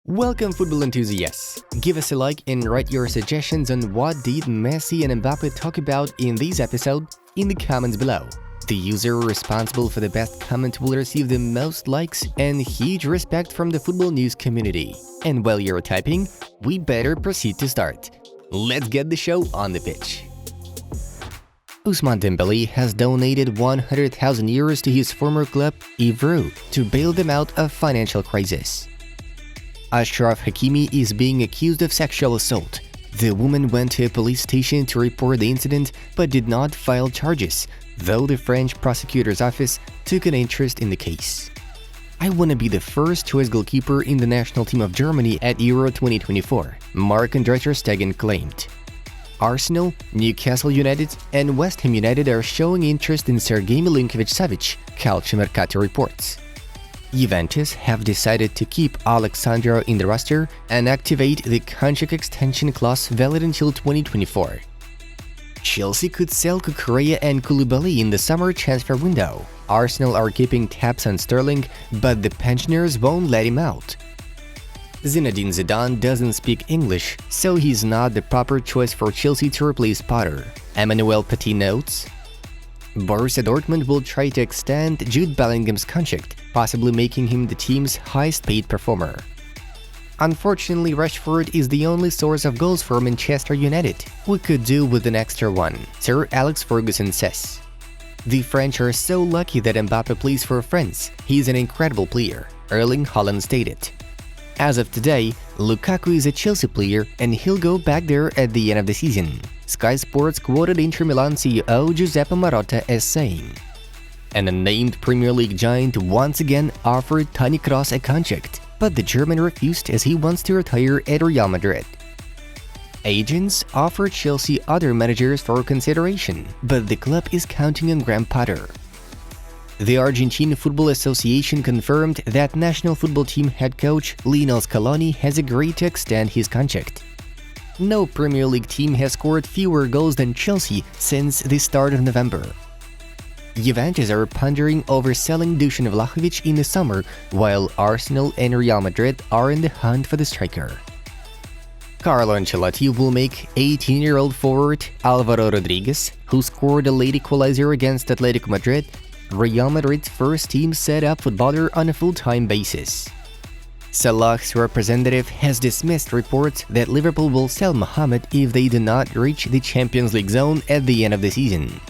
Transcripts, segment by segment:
Welcome football enthusiasts! Give us a like and write your suggestions on what did Messi and Mbappe talk about in this episode in the comments below. The user responsible for the best comment will receive the most likes and huge respect from the football news community. And while you're typing, we better proceed to start. Let's get the show on the pitch. Ousmane Dembélé has donated 100,000 euros to his former club, Ivrea, to bail them out of financial crisis. Achraf Hakimi is being accused of sexual assault. The woman went to a police station to report the incident but did not file charges, though the French prosecutor's office took an interest in the case. "I want to be the first choice goalkeeper in the national team of Germany at Euro 2024, Marc-Andre ter Stegen claimed. Arsenal, Newcastle United and West Ham United are showing interest in Sergej Milinkovic-Savic, Calciomercato reports. Juventus have decided to keep Alexandro in the roster and activate the contract extension clause valid until 2024. Chelsea could sell Cucurella and Koulibaly in the summer transfer window. Arsenal are keeping tabs on Sterling, but the pensioners won't let him out. Zinedine Zidane doesn't speak English, so he's not the proper choice for Chelsea to replace Potter. Emmanuel Petit notes. Borussia Dortmund will try to extend Jude Bellingham's contract, possibly making him the team's highest-paid performer. Unfortunately, Rashford is the only source of goals for Manchester United. We could do with an extra one, Sir Alex Ferguson says. The French are so lucky that Mbappe plays for France. He's an incredible player, Erling Haaland stated. As of today, Lukaku is a Chelsea player and he'll go back there at the end of the season, Sky Sports quoted Inter Milan CEO Giuseppe Marotta as saying. An unnamed Premier League giant once again offered Toni Kroos a contract, but the German refused as he wants to retire at Real Madrid. Agents offered Chelsea other managers for consideration, but the club is counting on Graham Potter. The Argentine Football Association confirmed that national football team head coach Lionel Scaloni has agreed to extend his contract. No Premier League team has scored fewer goals than Chelsea since the start of November. Juventus are pondering over selling Dusan Vlahovic in the summer, while Arsenal and Real Madrid are in the hunt for the striker. Carlo Ancelotti will make 18-year-old forward Álvaro Rodriguez, who scored a late equalizer against Atletico Madrid, Real Madrid's first-team set-up footballer on a full-time basis. Salah's representative has dismissed reports that Liverpool will sell Mohamed if they do not reach the Champions League zone at the end of the season.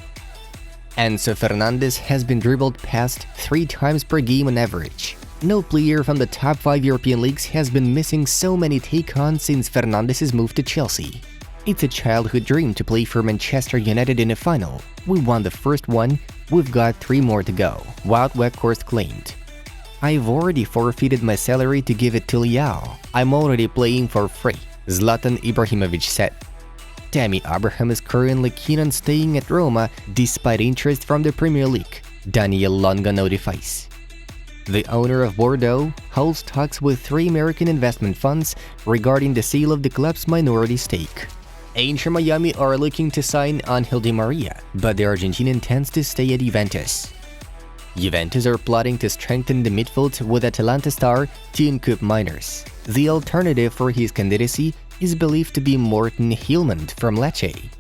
Enzo Fernandez has been dribbled past 3 times per game on average. No player from the top 5 European leagues has been missing so many take-ons since Fernandez's move to Chelsea. It's a childhood dream to play for Manchester United in a final. We won the first one, we've got 3 more to go, Wout Weghorst claimed. "I've already forfeited my salary to give it to Leao. I'm already playing for free," Zlatan Ibrahimovic said. Tammy Abraham is currently keen on staying at Roma despite interest from the Premier League, Daniel Longa notifies. The owner of Bordeaux holds talks with 3 American investment funds regarding the sale of the club's minority stake. Inter Miami are looking to sign Ángel Di Maria, but the Argentine intends to stay at Juventus. Juventus are plotting to strengthen the midfield with Atalanta star Teun Koop Miners. The alternative for his candidacy is believed to be Morten Hilmand from Lecce.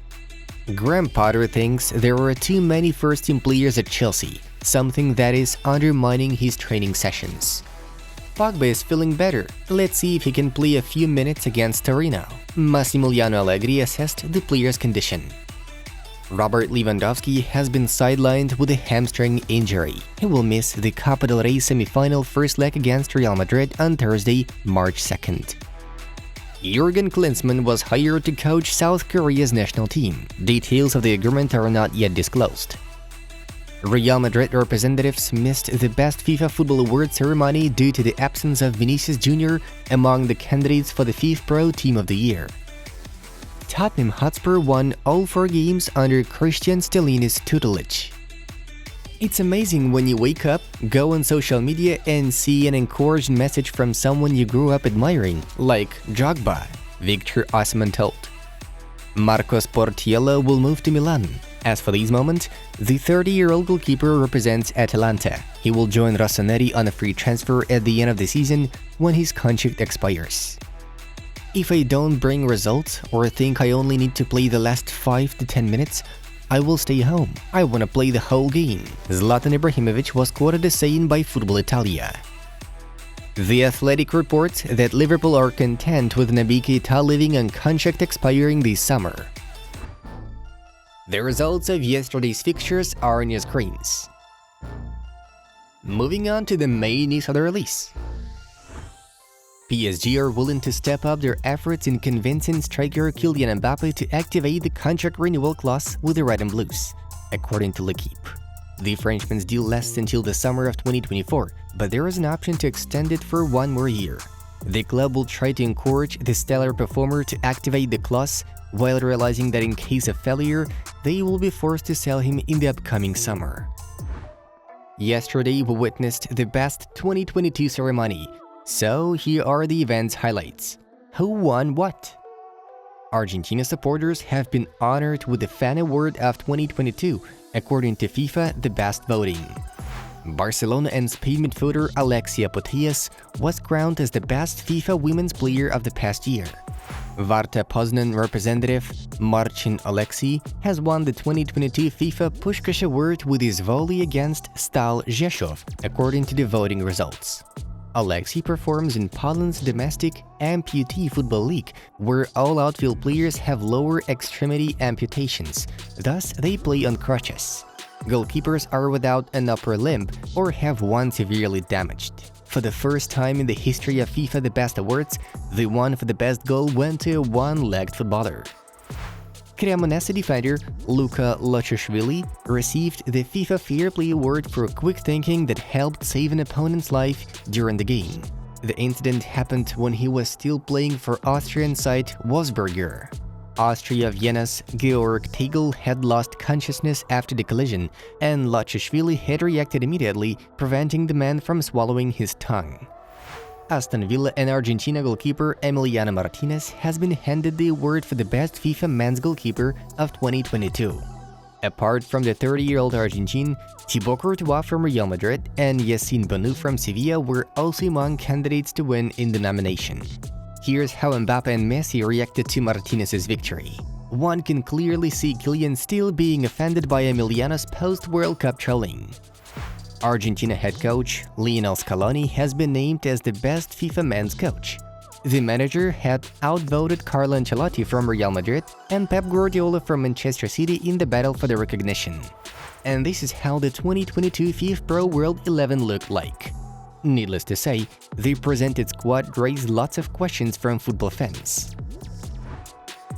Graham Potter thinks there are too many first-team players at Chelsea, something that is undermining his training sessions. Pogba is feeling better. Let's see if he can play a few minutes against Torino. Massimiliano Allegri assessed the player's condition. Robert Lewandowski has been sidelined with a hamstring injury. He will miss the Copa del Rey semi-final first leg against Real Madrid on Thursday, March 2nd. Jurgen Klinsmann was hired to coach South Korea's national team. Details of the agreement are not yet disclosed. Real Madrid representatives missed the Best FIFA Football Award ceremony due to the absence of Vinicius Jr. among the candidates for the FIFA Pro Team of the Year. Tottenham Hotspur won all 4 games under Christian Stellini's tutelage. It's amazing when you wake up, go on social media and see an encouraging message from someone you grew up admiring, like Drogba, Victor Osimhen told. Marcos Portiello will move to Milan. As for this moment, the 30-year-old goalkeeper represents Atalanta. He will join Rossoneri on a free transfer at the end of the season when his contract expires. If I don't bring results or think I only need to play the last 5 to 10 minutes, I will stay home. I want to play the whole game, Zlatan Ibrahimovic was quoted as saying by Football Italia. The Athletic reports that Liverpool are content with Naby Keita leaving on contract expiring this summer. The results of yesterday's fixtures are on your screens. Moving on to the main news of the release. PSG are willing to step up their efforts in convincing striker Kylian Mbappe to activate the contract renewal clause with the Red and Blues, according to L'Équipe. The Frenchman's deal lasts until the summer of 2024, but there is an option to extend it for 1 more year. The club will try to encourage the stellar performer to activate the clause, while realizing that in case of failure, they will be forced to sell him in the upcoming summer. Yesterday, we witnessed the Best 2022 ceremony, so here are the event's highlights. Who won what? Argentina supporters have been honored with the Fan Award of 2022, according to FIFA The Best voting. Barcelona and Spain midfielder Alexia Putellas was crowned as the best FIFA Women's Player of the past year. Warta Poznań representative Marcin Oleksy has won the 2022 FIFA Puskás Award with his volley against Stal Rzeszow, according to the voting results. Oleksy performs in Poland's domestic amputee football league, where all outfield players have lower extremity amputations, thus they play on crutches. Goalkeepers are without an upper limb or have one severely damaged. For the first time in the history of FIFA The Best Awards, the one for the best goal went to a one-legged footballer. Cremonese defender Luka Lotchishvili received the FIFA Fair Play Award for quick thinking that helped save an opponent's life during the game. The incident happened when he was still playing for Austrian side Wolfsberger. Austria Vienna's Georg Tegel had lost consciousness after the collision, and Lotchishvili had reacted immediately, preventing the man from swallowing his tongue. Aston Villa and Argentina goalkeeper Emiliano Martinez has been handed the award for the best FIFA men's goalkeeper of 2022. Apart from the 30-year-old Argentine, Thibaut Courtois from Real Madrid and Yassine Bounou from Sevilla were also among candidates to win in the nomination. Here's how Mbappe and Messi reacted to Martinez's victory. One can clearly see Kylian still being offended by Emiliano's post-World Cup trolling. Argentina head coach Lionel Scaloni has been named as the best FIFA men's coach. The manager had outvoted Carlo Ancelotti from Real Madrid and Pep Guardiola from Manchester City in the battle for the recognition. And this is how the 2022 FIFA Pro World 11 looked like. Needless to say, the presented squad raised lots of questions from football fans.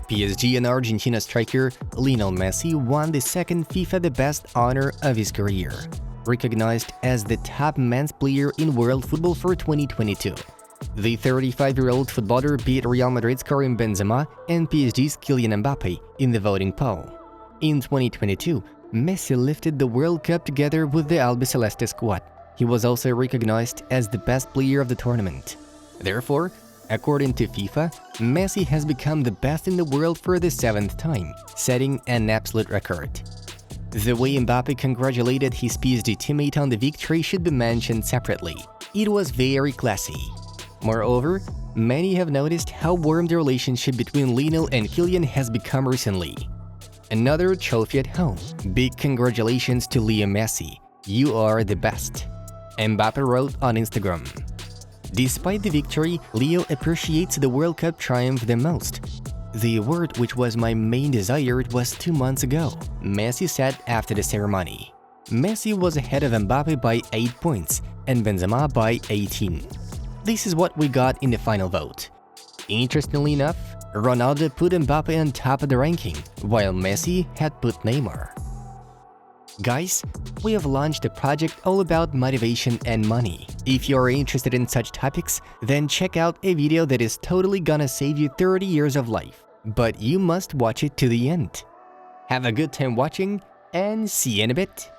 PSG and Argentina striker Lionel Messi won the second FIFA The Best honor of his career, recognized as the top men's player in world football for 2022. The 35-year-old footballer beat Real Madrid's Karim Benzema and PSG's Kylian Mbappe in the voting poll. In 2022, Messi lifted the World Cup together with the Albiceleste squad. He was also recognized as the best player of the tournament. Therefore, according to FIFA, Messi has become the best in the world for the 7th time, setting an absolute record. The way Mbappe congratulated his PSG teammate on the victory should be mentioned separately. It was very classy. Moreover, many have noticed how warm the relationship between Lionel and Kylian has become recently. Another trophy at home. Big congratulations to Leo Messi. You are the best. Mbappe wrote on Instagram. Despite the victory, Leo appreciates the World Cup triumph the most. The award, which was my main desire, was 2 months ago, Messi said after the ceremony. Messi was ahead of Mbappe by 8 points and Benzema by 18. This is what we got in the final vote. Interestingly enough, Ronaldo put Mbappe on top of the ranking, while Messi had put Neymar. Guys, we have launched a project all about motivation and money. If you're interested in such topics, then check out a video that is totally gonna save you 30 years of life. But you must watch it to the end. Have a good time watching, and see you in a bit.